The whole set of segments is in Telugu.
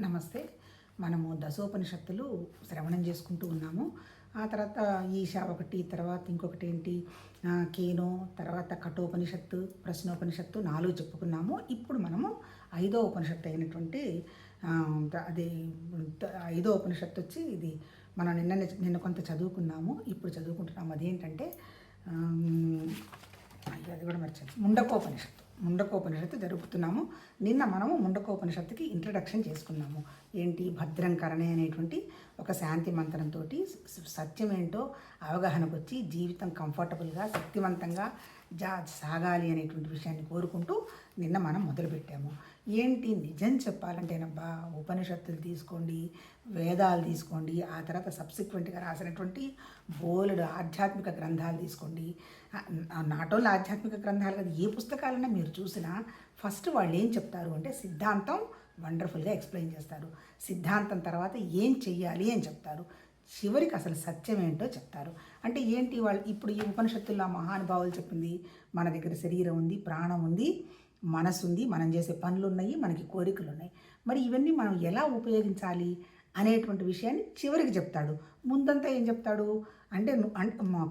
నమస్తే. మనము దశోపనిషత్తులు శ్రవణం చేసుకుంటూ ఉన్నాము. ఆ తర్వాత ఈశా ఒకటి, తర్వాత ఇంకొకటి ఏంటి కేనో, తర్వాత కఠోపనిషత్తు, ప్రశ్నోపనిషత్తు 4 చెప్పుకున్నాము. ఇప్పుడు మనము 5వ ఉపనిషత్తు అయినటువంటి అది 5వ ఉపనిషత్తు వచ్చి ఇది మనం నిన్న కొంత చదువుకున్నాము. ఇప్పుడు చదువుకుంటున్నాము. అదేంటంటే అది కూడా మర్చాను, ముండకోపనిషత్తు జరుపుతున్నాము. నిన్న మనము ముండకోపనిషత్తుకి ఇంట్రడక్షన్ చేసుకున్నాము. ఏంటి భద్రం కరణే అనేటువంటి ఒక శాంతి మంత్రంతో సత్యం ఏంటో అవగాహనకు వచ్చి జీవితం కంఫర్టబుల్గా శక్తివంతంగా సాగాలి అనేటువంటి విషయాన్ని కోరుకుంటూ నిన్న మనం మొదలుపెట్టాము. ఏంటి నిజం చెప్పాలంటేనబ్బా, ఉపనిషత్తులు తీసుకోండి, వేదాలు తీసుకోండి, ఆ తర్వాత సబ్సిక్వెంట్గా రాసినటువంటి బోలెడు ఆధ్యాత్మిక గ్రంథాలు తీసుకోండి. నాట్ ఓన్లీ ఆధ్యాత్మిక గ్రంథాలు కదా, ఏ పుస్తకాలన్నా మీరు చూసినా ఫస్ట్ వాళ్ళు ఏం చెప్తారు అంటే సిద్ధాంతం వండర్ఫుల్గా ఎక్స్ప్లెయిన్ చేస్తారు. సిద్ధాంతం తర్వాత ఏం చెయ్యాలి అని చెప్తారు. చివరికి అసలు సత్యం ఏంటో చెప్తారు. అంటే ఏంటి వాళ్ళు ఇప్పుడు ఈ ఉపనిషత్తుల్లో మహానుభావులు చెప్పింది, మన దగ్గర శరీరం ఉంది, ప్రాణం ఉంది, మనసు ఉంది, మనం చేసే పనులు ఉన్నాయి, మనకి కోరికలు ఉన్నాయి. మరి ఇవన్నీ మనం ఎలా ఉపయోగించాలి అనేటువంటి విషయాన్ని చివరికి చెప్తాడు. ముందంతా ఏం చెప్తాడు అంటే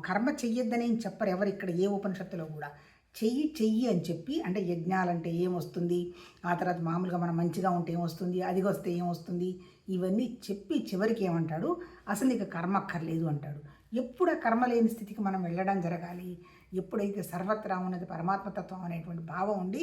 కర్మ చెయ్యొద్దని ఏం చెప్పరు ఎవరు ఇక్కడ ఏ ఉపనిషత్తులో కూడా. చెయ్యి అని చెప్పి, అంటే యజ్ఞాలంటే ఏమొస్తుంది, ఆ తర్వాత మామూలుగా మనం మంచిగా ఉంటే ఏమొస్తుంది, అది వస్తే ఏమొస్తుంది, ఇవన్నీ చెప్పి చివరికి ఏమంటాడు, అసలు నీకు కర్మ అక్కర్లేదు అంటాడు. ఎప్పుడు ఆ కర్మ లేని స్థితికి మనం వెళ్ళడం జరగాలి, ఎప్పుడైతే సర్వత్రా ఉన్నది పరమాత్మతత్వం అనేటువంటి భావం ఉండి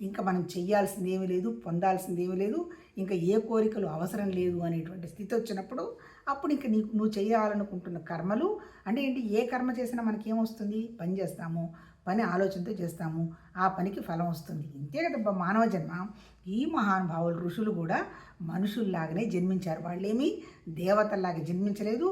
ఇంకా మనం చెయ్యాల్సింది ఏమీ లేదు, పొందాల్సింది ఏమీ లేదు, ఇంకా ఏ కోరికలు అవసరం లేదు అనేటువంటి స్థితి వచ్చినప్పుడు అప్పుడు ఇంకా నువ్వు చేయాలనుకుంటున్న కర్మలు అంటే ఏంటి, ఏ కర్మ చేసినా మనకేమొస్తుంది, పని చేస్తాము, పని ఆలోచనతో చేస్తాము, ఆ పనికి ఫలం వస్తుంది. ఇంతే కదా మానవ జన్మ. ఈ మహానుభావులు ఋషులు కూడా మనుషుల్లాగానే జన్మించారు. వాళ్ళేమీ దేవతల్లాగా జన్మించలేదు.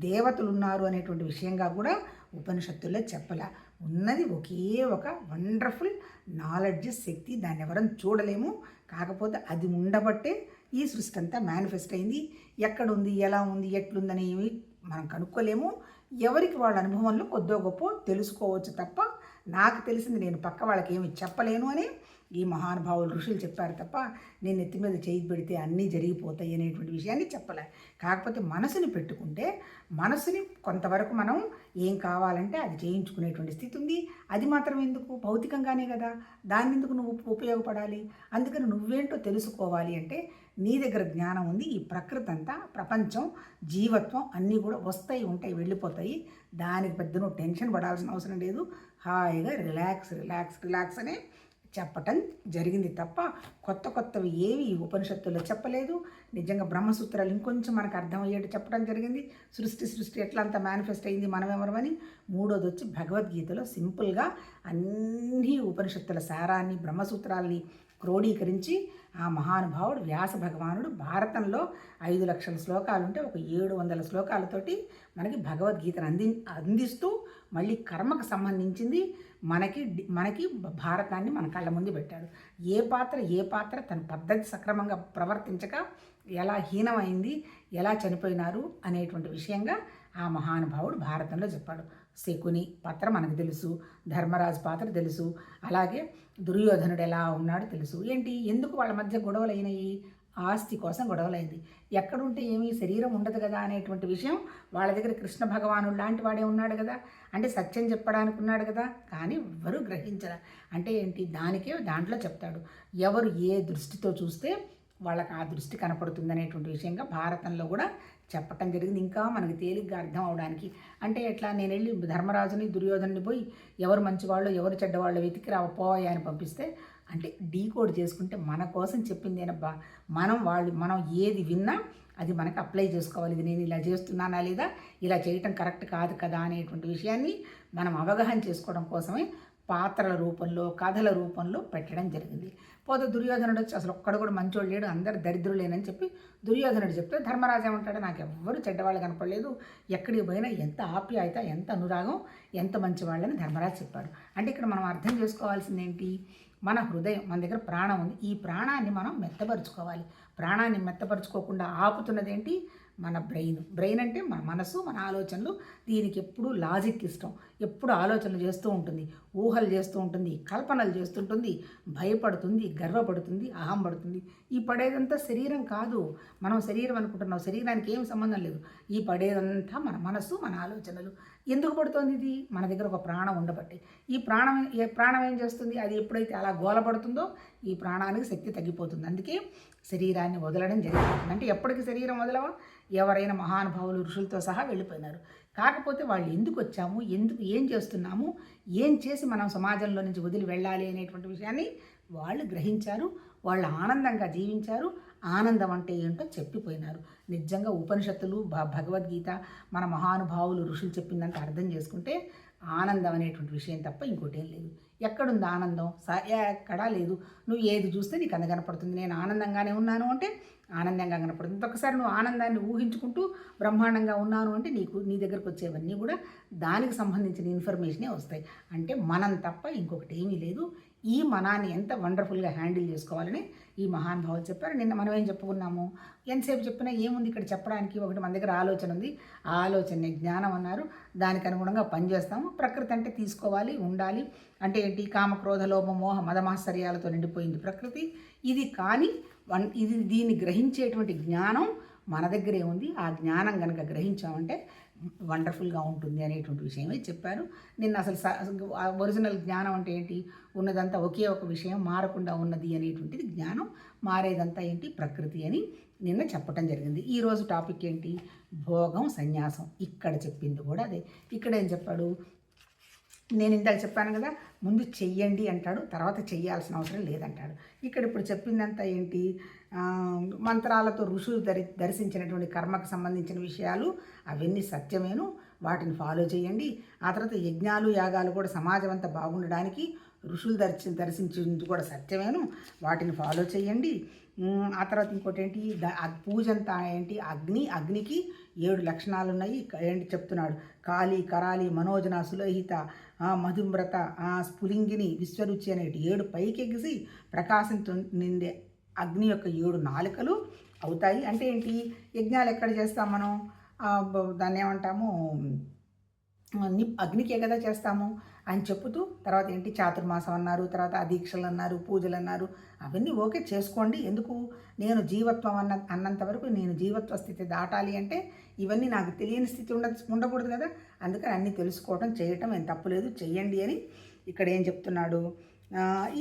దేవతలు ఉన్నారు అనేటువంటి విషయంగా కూడా ఉపనిషత్తుల్లో చెప్పలే. ఉన్నది ఒకే ఒక వండర్ఫుల్ నాలెడ్జ్ శక్తి, దాన్ని ఎవరం చూడలేము. కాకపోతే అది ఉండబట్టే ఈ సృష్టి అంతా మేనిఫెస్ట్ అయింది. ఎక్కడుంది, ఎలా ఉంది, ఎట్లుందనేవి మనం కనుక్కోలేము. ఎవరికి వాళ్ళ అనుభవంలో కొద్దో గొప్ప తెలుసుకోవచ్చు తప్ప నాకు తెలిసింది నేను పక్క వాళ్ళకి ఏమి చెప్పలేను అని ఈ మహానుభావులు ఋషులు చెప్పారు తప్ప నేను ఎత్తి మీద చేయి పెడితే అన్నీ జరిగిపోతాయి అనేటువంటి విషయాన్ని చెప్పలే. కాకపోతే మనసుని పెట్టుకుంటే మనసుని కొంతవరకు మనం ఏం కావాలంటే అది చేయించుకునేటువంటి స్థితి ఉంది. అది మాత్రం ఎందుకు, భౌతికంగానే కదా, దాన్ని ఎందుకు నువ్వు ఉపయోగపడాలి. అందుకని నువ్వేంటో తెలుసుకోవాలి అంటే నీ దగ్గర జ్ఞానం ఉంది. ఈ ప్రకృతి అంతా, ప్రపంచం, జీవత్వం అన్నీ కూడా వస్తాయి, ఉంటాయి, వెళ్ళిపోతాయి. దానికి పెద్ద నువ్వు టెన్షన్ పడాల్సిన అవసరం లేదు. హాయిగా రిలాక్స్ అనే చెప్పటం జరిగింది తప్ప కొత్తవి ఏవి ఈ ఉపనిషత్తుల్లో చెప్పలేదు. నిజంగా బ్రహ్మసూత్రాలు ఇంకొంచెం మనకు అర్థమయ్యేట్టు చెప్పడం జరిగింది. సృష్టి ఎట్లా అంతా మేనిఫెస్ట్ అయింది, మనం ఎవరమని. మూడోది వచ్చి భగవద్గీతలో సింపుల్గా అన్ని ఉపనిషత్తుల సారాన్ని, బ్రహ్మసూత్రాల్ని క్రోడీకరించి ఆ మహానుభావుడు వ్యాస భగవానుడు భారతంలో 5 లక్షల శ్లోకాలు ఉంటే ఒక 700 శ్లోకాలతోటి మనకి భగవద్గీతను అందిస్తూ మళ్ళీ కర్మకు సంబంధించింది మనకి భారతాన్ని మన కళ్ళ ముందు పెట్టాడు. ఏ పాత్ర తన పద్ధతి సక్రమంగా ప్రవర్తించక ఎలా హీనమైంది, ఎలా చనిపోయినారు అనేటువంటి విషయంగా ఆ మహానుభావుడు భారతంలో చెప్పాడు. శకుని పాత్ర మనకు తెలుసు, ధర్మరాజు పాత్ర తెలుసు, అలాగే దుర్యోధనుడు ఎలా ఉన్నాడు తెలుసు. ఎందుకు వాళ్ళ మధ్య గొడవలు అయినాయి, ఆస్తి కోసం గొడవలైంది. ఎక్కడుంటే ఏమీ శరీరం ఉండదు కదా అనేటువంటి విషయం వాళ్ళ దగ్గర కృష్ణ భగవానుడు లాంటి వాడే ఉన్నాడు కదా, అంటే సత్యం చెప్పడానికి ఉన్నాడు కదా, కానీ ఎవ్వరూ గ్రహించరా. అంటే ఏంటి, దాంట్లో చెప్తాడు ఎవరు ఏ దృష్టితో చూస్తే వాళ్ళకి ఆ దృష్టి కనపడుతుంది అనేటువంటి విషయంగా భారతంలో కూడా చెప్పటం జరిగింది. ఇంకా మనకి తేలిగ్గా అర్థం అవడానికి. అంటే ఎట్లా, నేను వెళ్ళి ధర్మరాజుని దుర్యోధనుని పోయి ఎవరు మంచివాళ్ళు ఎవరు చెడ్డవాళ్ళు వెతికి పోయా అని పంపిస్తే అంటే డీకోడ్ చేసుకుంటే మన కోసం చెప్పిందేనబ్బా. మనం ఏది విన్నా అది మనకు అప్లై చేసుకోవాలి. ఇది నేను ఇలా చేస్తున్నానా లేదా, ఇలా చేయటం కరెక్ట్ కాదు కదా అనేటువంటి విషయాన్ని మనం అవగాహన చేసుకోవడం కోసమే పాత్రల రూపంలో, కథల రూపంలో పెట్టడం జరిగింది. పోతే దుర్యోధనుడు వచ్చి అసలు ఒక్కడు కూడా మంచోడు లేడు, అందరు దరిద్రులేనని చెప్పి దుర్యోధనుడు చెప్తే ధర్మరాజు ఏమంటాడు, నాకు ఎవ్వరు చెడ్డవాళ్ళు కనపడలేదు, ఎక్కడికి పోయినా ఎంత ఆప్యాయత, ఎంత అనురాగం, ఎంత మంచివాళ్ళని ధర్మరాజు చెప్పాడు. అంటే ఇక్కడ మనం అర్థం చేసుకోవాల్సింది ఏంటి, మన హృదయం, మన దగ్గర ప్రాణం ఉంది. ఈ ప్రాణాన్ని మనం మెత్తపరుచుకోవాలి. ప్రాణాన్ని మెత్తపరుచుకోకుండా ఆపుతున్నది ఏంటి, మన బ్రెయిన్ అంటే మన మనసు, మన ఆలోచనలు. దీనికి ఎప్పుడు లాజిక్ ఇష్టం, ఎప్పుడు ఆలోచనలు చేస్తూ ఉంటుంది, ఊహలు చేస్తూ ఉంటుంది, కల్పనలు చేస్తుంటుంది, భయపడుతుంది, గర్వపడుతుంది, అహం పడుతుంది. ఈ పడేదంతా శరీరం కాదు. మనం శరీరం అనుకుంటున్నాం, శరీరానికి ఏం సంబంధం లేదు. ఈ పడేదంతా మన మనసు, మన ఆలోచనలు. ఎందుకు పడుతుంది ఇది? మన దగ్గర ఒక ప్రాణం ఉండబట్టి. ఈ ప్రాణం ఏం చేస్తుంది? అది ఎప్పుడైతే అలా గోలపడుతుందో ఈ ప్రాణానికి శక్తి తగ్గిపోతుంది. అందుకే శరీరాన్ని వదలడం జరిగిపోతుంది. అంటే ఎప్పటికీ శరీరం వదలవా? ఎవరైనా మహానుభావులు ఋషులతో సహా వెళ్ళిపోయినారు. కాకపోతే వాళ్ళు ఎందుకు వచ్చాము, ఏం చేస్తున్నాము, ఏం చేసి మనం సమాజంలో నుంచి వదిలి వెళ్ళాలి అనేటువంటి విషయాన్ని వాళ్ళు గ్రహించారు. వాళ్ళు ఆనందంగా జీవించారు. ఆనందం అంటే ఏంటో చెప్పిపోయినారు. నిజంగా ఉపనిషత్తులు, భగవద్గీత, మన మహానుభావులు ఋషులు చెప్పిందంటే అర్థం చేసుకుంటే ఆనందం అనేటువంటి విషయం తప్ప ఇంకోటేం లేదు. ఎక్కడుంది ఆనందం? ఎక్కడా లేదు. నువ్వు ఏది చూస్తే నీకు అంత కనపడుతుంది. నేను ఆనందంగానే ఉన్నాను అంటే ఆనందంగా కనపడుతుంది. ఒకసారి నువ్వు ఆనందాన్ని ఊహించుకుంటూ బ్రహ్మాండంగా ఉన్నాను అంటే నీ దగ్గరకు వచ్చేవన్నీ కూడా దానికి సంబంధించిన ఇన్ఫర్మేషనే వస్తాయి. అంటే మనం తప్ప ఇంకొకటి ఏమీ లేదు. ఈ మనాన్ని ఎంత వండర్ఫుల్గా హ్యాండిల్ చేసుకోవాలని ఈ మహానుభావులు చెప్పారు. నిన్న మనం ఏం చెప్పుకున్నాము? ఎంతసేపు చెప్పినా ఏముంది ఇక్కడ చెప్పడానికి? ఒకటి మన దగ్గర ఆలోచన ఉంది. ఆ ఆలోచనని జ్ఞానం అన్నారు. దానికి అనుగుణంగా పనిచేస్తాము. ప్రకృతి అంటే తీసుకోవాలి, ఉండాలి. అంటే ఏంటి? కామ, క్రోధ, లోభ, మోహ, మదమాశ్చర్యాలతో నిండిపోయింది ప్రకృతి. ఇది కానీ దీన్ని గ్రహించేటువంటి జ్ఞానం మన దగ్గరే ఉంది. ఆ జ్ఞానం కనుక గ్రహించామంటే వండర్ఫుల్గా ఉంటుంది అనేటువంటి విషయమే చెప్పారు. నిన్న అసలు ఒరిజినల్ జ్ఞానం అంటే ఏంటి? ఉన్నదంతా ఒకే ఒక విషయం, మారకుండా ఉన్నది అనేటువంటిది జ్ఞానం. మారేదంతా ఏంటి? ప్రకృతి అని నిన్న చెప్పటం జరిగింది. ఈరోజు టాపిక్ ఏంటి? భోగం, సన్యాసం. ఇక్కడ చెప్పింది కూడా అదే. ఇక్కడ ఏం చెప్పాడు? నేను ఇందాక చెప్పాను కదా, ముందు చెయ్యండి అంటాడు, తర్వాత చెయ్యాల్సిన అవసరం లేదంటాడు. ఇప్పుడు చెప్పిందంతా ఏంటి? మంత్రాలతో ఋషులు దర్శించినటువంటి కర్మకు సంబంధించిన విషయాలు అవన్నీ సత్యమేను, వాటిని ఫాలో చేయండి. ఆ తర్వాత యజ్ఞాలు, యాగాలు కూడా సమాజం అంతా బాగుండడానికి ఋషులు దర్శించింది కూడా సత్యమేను, వాటిని ఫాలో చేయండి. ఆ తర్వాత ఇంకోటి ఏంటి? పూజ అంతా ఏంటి? అగ్నికి 7 లక్షణాలు ఉన్నాయి ఏంటి చెప్తున్నాడు. కాళి, కరాలి, మనోజన, సులోహిత, మధుమ్రత, స్ఫులింగిని, విశ్వరుచి అనేటి 7 పైకెగిసి ప్రకాశంతో నిండే అగ్ని యొక్క 7 నాలుకలు అవుతాయి. అంటే ఏంటి? యజ్ఞాలు ఎక్కడ చేస్తాం మనం? దాన్ని ఏమంటాము? అగ్నికే కదా చేస్తాము అని చెప్పుతూ, తర్వాత ఏంటి? చాతుర్మాసం అన్నారు, తర్వాత దీక్షలు అన్నారు, పూజలు అన్నారు. అవన్నీ ఓకే చేసుకోండి. ఎందుకు? నేను జీవత్వం అన్నంత వరకు నేను జీవత్వ స్థితి దాటాలి అంటే ఇవన్నీ నాకు తెలియని స్థితి ఉండకూడదు కదా. అందుకని అన్నీ తెలుసుకోవటం, చేయటం ఏం తప్పులేదు, చెయ్యండి అని ఇక్కడ ఏం చెప్తున్నాడు?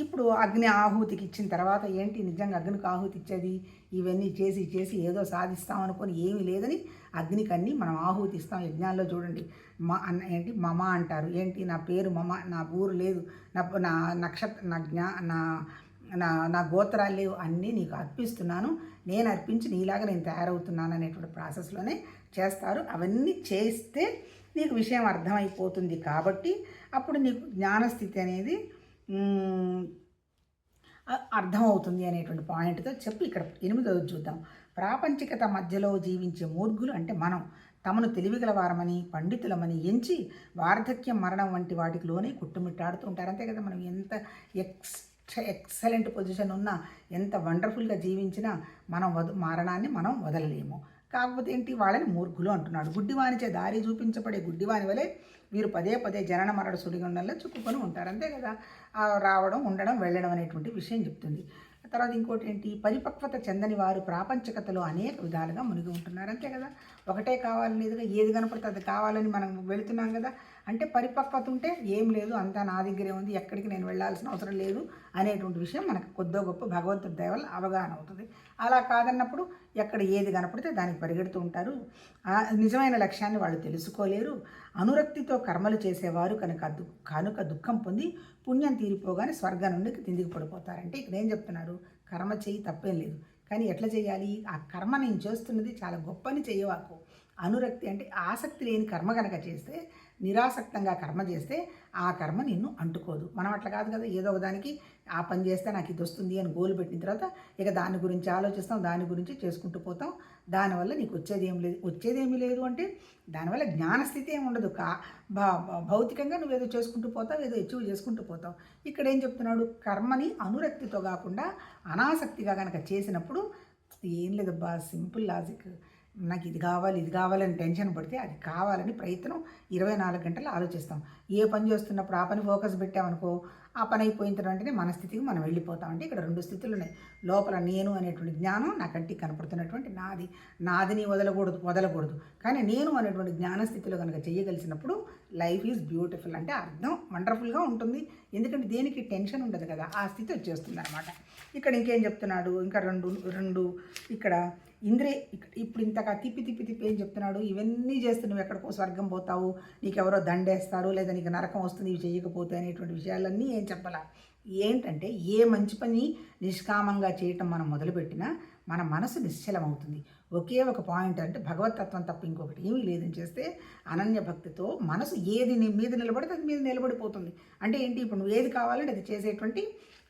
ఇప్పుడు అగ్ని ఆహుతికి ఇచ్చిన తర్వాత ఏంటి? నిజంగా అగ్నికి ఆహుతి ఇచ్చేది ఇవన్నీ చేసి ఏదో సాధిస్తాం అనుకొని ఏమీ లేదని అగ్నికి అన్నీ మనం ఆహుతి ఇస్తాం. యజ్ఞాల్లో చూడండి, ఏంటి మమ అంటారు. ఏంటి? నా పేరు మమ, నా ఊరు లేదు, నా నక్షత్ర, నా గోత్రాలు లేవు, అన్నీ నీకు అర్పిస్తున్నాను, నేను అర్పించి నీలాగా నేను తయారవుతున్నాను అనేటువంటి ప్రాసెస్లోనే చేస్తారు. అవన్నీ చేస్తే నీకు విషయం అర్థమైపోతుంది. కాబట్టి అప్పుడు నీకు జ్ఞానస్థితి అనేది అర్థమవుతుంది అనేటువంటి పాయింట్తో చెప్పి ఇక్కడ 8వ చూద్దాం. ప్రాపంచికత మధ్యలో జీవించే మూర్ఖులు అంటే మనం తమను తెలివిగల వారమని, పండితులమని ఎంచి వార్ధక్యం, మరణం వంటి వాటిలోనే కుట్టుమిట్టాడుతూ ఉంటారు. అంతే కదా. మనం ఎంత ఎక్సలెంట్ పొజిషన్ ఉన్నా, ఎంత వండర్ఫుల్గా జీవించినా మనం మరణాన్ని మనం వదలలేము. కాకపోతే ఏంటి? వాళ్ళని మూర్ఖులు అంటున్నాడు. గుడ్డివానిచే దారి చూపించబడే గుడ్డివాని వలె వీరు పదే జనన మరణ సుడిగుండంలో చిక్కుకొని ఉంటారు. అంతే కదా. రావడం, ఉండడం, వెళ్ళడం అనేటువంటి విషయం చెప్తుంది. తర్వాత ఇంకోటి ఏంటి? పరిపక్వత చెందని వారు ప్రాపంచికతలో అనేక విధాలుగా మునిగి ఉంటున్నారు. అంతే కదా. ఒకటే కావాలని లేదుగా, ఏది కనపడితే అది కావాలని మనం వెళుతున్నాం కదా. అంటే పరిపక్వత ఉంటే ఏం లేదు, అంతా నా దగ్గరే ఉంది, ఎక్కడికి నేను వెళ్ళాల్సిన అవసరం లేదు అనేటువంటి విషయం మనకు కొద్దో గొప్ప భగవంతుడి దయ వల్ల అవగాహన అవుతుంది. అలా కాదన్నప్పుడు ఎక్కడ ఏది కనపడితే దానికి పరిగెడుతూ ఉంటారు. నిజమైన లక్ష్యాన్ని వాళ్ళు తెలుసుకోలేరు. అనురక్తితో కర్మలు చేసేవారు కనుక దుఃఖం పొంది పుణ్యం తీరిపోగానే స్వర్గం నుండి కిందికి పడిపోతారంటే ఇక్కడ ఏం చెప్తున్నారు? కర్మ చేయి, తప్పేం లేదు, కానీ ఎట్లా చేయాలి? ఆ కర్మ నేను చేస్తున్నది చాలా గొప్పని చేయవాకు. అనురక్తి అంటే ఆసక్తి లేని కర్మ కనుక చేస్తే, నిరాసక్తంగా కర్మ చేస్తే ఆ కర్మ నిన్ను అంటుకోదు. మనం అట్లా కాదు కదా. ఏదో ఒకదానికి ఆ పని చేస్తే నాకు ఇది వస్తుంది అని గోలు పెట్టిన తర్వాత ఇక దాని గురించి ఆలోచిస్తాం, దాని గురించి చేసుకుంటూ పోతాం. దానివల్ల నీకు వచ్చేదేమీ లేదు అంటే దానివల్ల జ్ఞానస్థితి ఏమి ఉండదు. భౌతికంగా నువ్వేదో చేసుకుంటూ పోతావు, ఏదో అచీవ్ చేసుకుంటూ పోతావు. ఇక్కడ ఏం చెప్తున్నాడు? కర్మని అనురక్తితో కాకుండా అనాసక్తిగా కనుక చేసినప్పుడు ఏం లేదబ్బా, సింపుల్ లాజిక్. నాకు ఇది కావాలని టెన్షన్ పడితే అది కావాలని ప్రయత్నం 24 గంటలు ఆలోచిస్తాం. ఏ పని చేస్తున్నప్పుడు ఆ పని ఫోకస్ పెట్టామనుకో, ఆ పని అయిపోయిన వెంటనే మన స్థితికి మనం వెళ్ళిపోతాం. అంటే ఇక్కడ 2 స్థితులు ఉన్నాయి. లోపల నేను అనేటువంటి జ్ఞానం, నా కంటికి కనపడుతున్నటువంటి నాదిని వదలకూడదు. కానీ నేను అనేటువంటి జ్ఞాన స్థితిలో కనుక చేయగలిసినప్పుడు లైఫ్ ఈజ్ బ్యూటిఫుల్, అంటే అర్థం వండర్ఫుల్గా ఉంటుంది. ఎందుకంటే దేనికి టెన్షన్ ఉండదు కదా, ఆ స్థితి వచ్చేస్తుంది అనమాట. ఇక్కడ ఇంకేం చెప్తున్నాడు, ఇంకా రెండు ఇక్కడ ఇంద్రియ ఇప్పుడు ఇంతగా తిప్పి ఏం చెప్తున్నాడు, ఇవన్నీ చేస్తే నువ్వు ఎక్కడికో స్వర్గం పోతావు, నీకెవరో దండేస్తారు, లేదా నీకు నరకం వస్తుంది ఇవి చేయకపోతే అనేటువంటి విషయాలన్నీ ఏం చెప్పాలా. ఏంటంటే ఏ మంచి పని నిష్కామంగా చేయటం మనం మొదలుపెట్టినా మన మనసు నిశ్చలమవుతుంది. ఒకే ఒక పాయింట్, అంటే భగవతత్వం తప్ప ఇంకొకటి ఏమీ లేదని చేస్తే అనన్య భక్తితో మనసు ఏది మీద నిలబడితే అది మీద నిలబడిపోతుంది. అంటే ఏంటి, ఇప్పుడు నువ్వు ఏది కావాలంటే అది చేసేటువంటి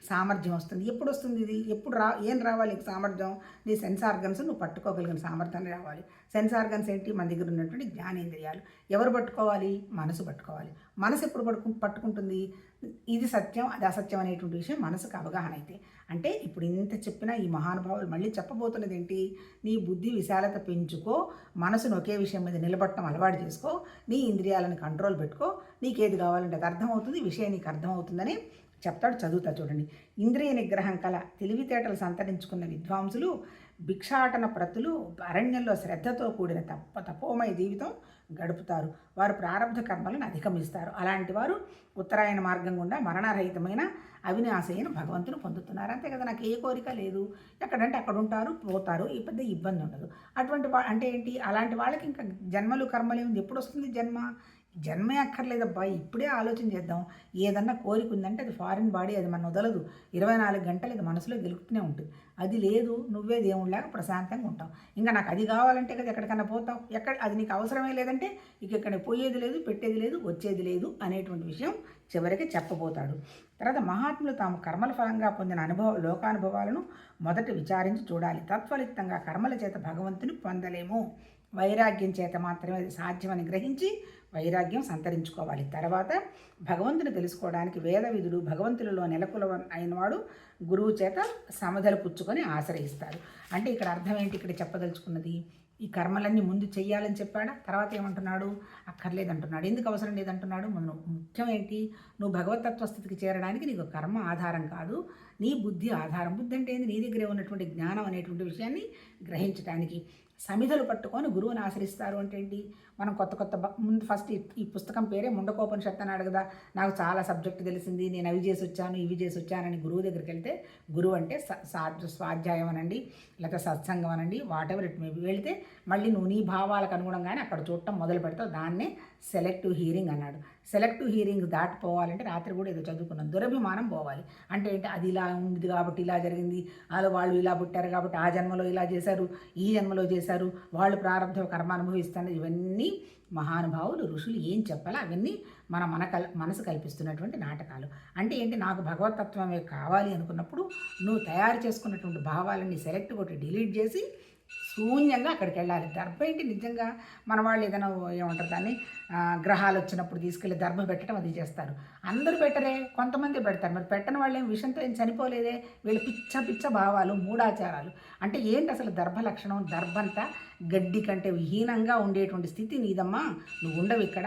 సామర్థ్యం వస్తుంది. ఎప్పుడు వస్తుంది ఇది, ఎప్పుడు ఏం రావాలి సామర్థ్యం, నీ సెన్స్ ఆర్గన్స్ నువ్వు పట్టుకోగలిగిన సామర్థ్యాన్ని రావాలి. సెన్స్ ఆర్గన్స్ ఏంటి, మన దగ్గర ఉన్నటువంటి జ్ఞానేంద్రియాలు. ఎవరు పట్టుకోవాలి, మనసు పట్టుకోవాలి. మనసు ఎప్పుడు పట్టుకుంటుంది, ఇది సత్యం అది అసత్యం అనేటువంటి విషయం మనసుకు అవగాహన అయితే. అంటే ఇప్పుడు ఇంత చెప్పినా ఈ మహానుభావులు మళ్ళీ చెప్పబోతున్నది ఏంటి, నీ బుద్ధి విశాలత పెంచుకో, మనసును ఒకే విషయం మీద నిలబడటం అలవాటు చేసుకో, నీ ఇంద్రియాలను కంట్రోల్ పెట్టుకో, నీకేది కావాలంటే అది అర్థమవుతుంది, విషయం నీకు అర్థమవుతుందని చెప్తాడు. చదువుతా చూడండి. ఇంద్రియ నిగ్రహం కల తెలివితేటలు సంతరించుకున్న విద్వాంసులు భిక్షాటన ప్రతులు అరణ్యంలో శ్రద్ధతో కూడిన తపోమయ జీవితం గడుపుతారు. వారు ప్రారంభ కర్మలను అధిగమిస్తారు. అలాంటి వారు ఉత్తరాయణ మార్గం గుండా మరణరహితమైన అవినాశైన భగవంతుని పొందుతున్నారు. అంతే కదా, నాకు ఏ కోరిక లేదు, ఎక్కడంటే అక్కడ ఉంటారు, పోతారు, ఈ పెద్ద ఇబ్బంది ఉండదు. అటువంటి అంటే ఏంటి, అలాంటి వాళ్ళకి ఇంకా జన్మలు కర్మలు ఏముంది, ఎప్పుడు వస్తుంది జన్మే అక్కర్లేదబ్బా, ఇప్పుడే ఆలోచన చేద్దాం. ఏదన్నా కోరిక ఉందంటే అది ఫారిన్ బాడీ, అది మన వదలదు, 24 గంటలు ఇది మనసులో గెలుపుతూనే ఉంటుంది. అది లేదు, నువ్వే దేవుళ్ళలాగా ప్రశాంతంగా ఉంటావు. ఇంకా నాకు అది కావాలంటే కదా ఎక్కడికన్నా పోతావు, అది నీకు అవసరమే లేదంటే ఇక ఇక్కడ పోయేది లేదు, పెట్టేది లేదు, వచ్చేది లేదు అనేటువంటి విషయం చివరికి చెప్పబోతాడు. తర్వాత మహాత్ములు తాము కర్మల ఫలంగా పొందిన లోకానుభవాలను మొదట విచారించి చూడాలి. తత్ఫలితంగా కర్మల చేత భగవంతుని పొందలేము, వైరాగ్యం చేత మాత్రమే అది సాధ్యమని గ్రహించి వైరాగ్యం సంతరించుకోవాలి. తర్వాత భగవంతుని తెలుసుకోవడానికి వేద విధుడు భగవంతులలో నెలకొల అయినవాడు గురువు చేత సమధలు పుచ్చుకొని ఆశ్రయిస్తారు. అంటే ఇక్కడ అర్థం ఏంటి, ఇక్కడ చెప్పదలుచుకున్నది, ఈ కర్మలన్నీ ముందు చెయ్యాలని చెప్పాడా, తర్వాత ఏమంటున్నాడు, అక్కర్లేదంటున్నాడు. ఎందుకు అవసరం లేదంటున్నాడు, ముఖ్యం ఏంటి, నువ్వు భగవతత్వ స్థితికి చేరడానికి నీకు కర్మ ఆధారం కాదు, నీ బుద్ధి ఆధారం. బుద్ధి అంటే ఏంది, నీ దగ్గరే ఉన్నటువంటి జ్ఞానం అనేటువంటి విషయాన్ని గ్రహించడానికి. సమిధలు పట్టుకొని గురువుని ఆశ్రయిస్తారు అంటే ఏంటి, మనం కొత్త ముందు ఫస్ట్ ఈ పుస్తకం పేరే ముండకోపనిషత్తు అన్నాడు కదా, నాకు చాలా సబ్జెక్టు తెలిసింది, నేను అవి చేసి వచ్చాను ఇవి చేసి వచ్చానని గురువు దగ్గరికి వెళ్తే, గురువు అంటే స్వాధ్యాయం అనండి, లేకపోతే సత్సంగం అనండి, what ever it may be, వెళితే మళ్ళీ నువ్వు నీ భావాలకు అనుగుణంగానే అక్కడ చూడటం మొదలు పెడతావు. దాన్నే సెలెక్టివ్ హీరింగ్ అన్నాడు. సెలెక్టివ్ హీరింగ్ దాటిపోవాలంటే రాత్రి కూడా ఏదో చదువుకున్నాం, దురభిమానం పోవాలి. అంటే ఏంటి, అది ఇలా ఉంది కాబట్టి ఇలా జరిగింది, వాళ్ళు ఇలా పుట్టారు కాబట్టి ఆ జన్మలో ఇలా చేశారు, ఈ జన్మలో చేశారు, వాళ్ళు ప్రారంభ కర్మ అనుభవిస్తారు. ఇవన్నీ మహానుభావులు ఋషులు ఏం చెప్పాలో అవన్నీ మన మనసు కల్పిస్తున్నటువంటి నాటకాలు. అంటే ఏంటి, నాకు భగవతత్వమే కావాలి అనుకున్నప్పుడు నువ్వు తయారు చేసుకున్నటువంటి భావాలన్నీ సెలెక్ట్ కొట్టి డిలీట్ చేసి శూన్యంగా అక్కడికి వెళ్ళాలి. దర్భ ఏంటి, నిజంగా మన వాళ్ళు ఏదైనా ఏమంటారు దాన్ని, గ్రహాలు వచ్చినప్పుడు తీసుకెళ్ళి దర్భ పెట్టడం అది చేస్తారు. అందరూ పెట్టరే, కొంతమంది పెడతారు. మరి పెట్టని వాళ్ళు ఏం విషయంతో ఏం చనిపోలేదే, వీళ్ళు పిచ్చ భావాలు, మూఢాచారాలు. అంటే ఏంటి అసలు దర్భ లక్షణం, దర్భంతా గడ్డి కంటే విహీనంగా ఉండేటువంటి స్థితి నీదమ్మా, నువ్వు ఉండవు ఇక్కడ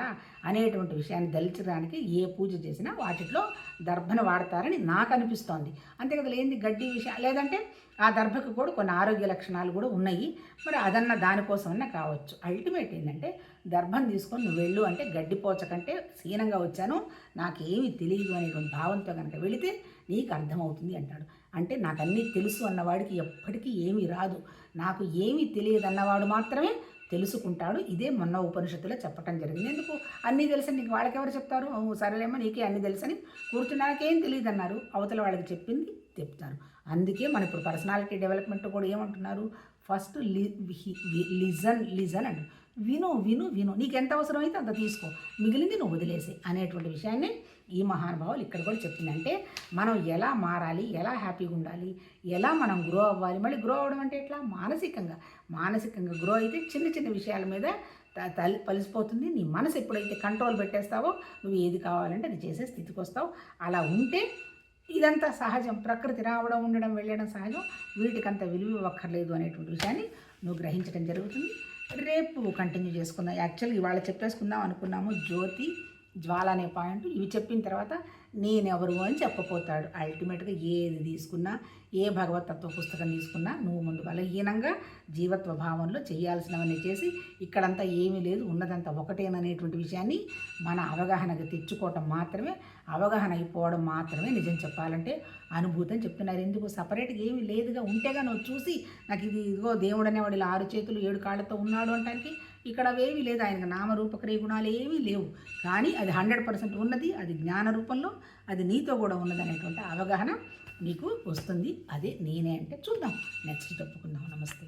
అనేటువంటి విషయాన్ని దళించడానికి ఏ పూజ చేసినా వాటిలో దర్భను వాడతారని నాకు అనిపిస్తోంది. అంతే కదా, లేని గడ్డి విషయం, లేదంటే ఆ దర్భకు కూడా కొన్ని ఆరోగ్య లక్షణాలు కూడా ఉన్నాయి, మరి అదన్న దానికోసమన్నా కావచ్చు. అల్టిమేట్ ఏంటంటే దర్భం తీసుకొని నువ్వు వెళ్ళు అంటే, గడ్డిపోచ కంటే సీనంగా వచ్చాను, నాకేమీ తెలియదు అనేటువంటి భావంతో కనుక వెళితే నీకు అర్థమవుతుంది అంటాడు. అంటే నాకు అన్నీ తెలుసు అన్నవాడికి ఎప్పటికీ ఏమీ రాదు, నాకు ఏమీ తెలియదు అన్నవాడు మాత్రమే తెలుసుకుంటాడు. ఇదే మొన్న ఉపనిషత్తులో చెప్పటం జరిగింది. ఎందుకు అన్నీ తెలుసని నీకు వాళ్ళకెవరు చెప్తారు, సరేలేమో నీకే అన్నీ తెలుసని కూర్చున్నాకేం తెలియదు అన్నారు, అవతల వాళ్ళకి చెప్పింది చెప్తారు. అందుకే మన ఇప్పుడు పర్సనాలిటీ డెవలప్మెంట్ కూడా ఏమంటున్నారు, ఫస్ట్ లిజన్ అంటారు. విను నీకు ఎంత అవసరమైతే అంత తీసుకో, మిగిలింది నువ్వు వదిలేసే అనేటువంటి విషయాన్ని ఈ మహానుభావులు ఇక్కడ కూడా చెప్పిందంటే, మనం ఎలా మారాలి, ఎలా హ్యాపీగా ఉండాలి, ఎలా మనం గ్రో అవ్వాలి. మళ్ళీ గ్రో అవ్వడం అంటే ఎట్లా, మానసికంగా గ్రో అయితే చిన్న విషయాల మీద పలిసిపోతుంది. నీ మనసు ఎప్పుడైతే కంట్రోల్ పెట్టేస్తావో నువ్వు ఏది కావాలంటే అది చేసే స్థితికి వస్తావు. అలా ఉంటే ఇదంతా సహజం, ప్రకృతి రావడం ఉండడం వెళ్ళడం సహజం, వీటికంత విలువ ఇవ్వక్కర్లేదు అనేటువంటి విషయాన్ని నువ్వు గ్రహించడం జరుగుతుంది. రేపు కంటిన్యూ చేసుకుందాం. యాక్చువల్గా ఇవాళ చెప్పేసుకుందాం అనుకున్నాము జ్యోతి, జ్వాల అనే పాయింట్. ఇవి చెప్పిన తర్వాత నేనెవరు అని చెప్పపోతాడు. అల్టిమేట్గా ఏది తీసుకున్నా, ఏ భగవతత్వ పుస్తకం తీసుకున్నా నువ్వు ముందు బలహీనంగా జీవత్వ భావంలో చేయాల్సినవన్నీ చేసి ఇక్కడంతా ఏమీ లేదు, ఉన్నదంతా ఒకటేననేటువంటి విషయాన్ని మన అవగాహనగా తెచ్చుకోవటం మాత్రమే, అవగాహన అయిపోవడం మాత్రమే నిజం చెప్పాలంటే అనుభూతి అని చెప్తున్నారు. ఎందుకు సపరేట్గా ఏమీ లేదుగా, ఉంటేగా నువ్వు చూసి నాకు ఇది ఇదిగో దేవుడు అనేవాడు ఇలా 6 చేతులు 7 కాళ్ళతో ఉన్నాడు అంటానికి. ఇక్కడ అవేమీ లేదు, ఆయనకు నామరూపక్రియ గుణాలు ఏమీ లేవు. కానీ అది 100% ఉన్నది, అది జ్ఞాన రూపంలో, అది నీతో కూడా ఉన్నది అనేటువంటి అవగాహన నీకు వస్తుంది. అదే నేనే అంటే చూద్దాం, నెక్స్ట్ చెప్పుకుందాం. నమస్తే.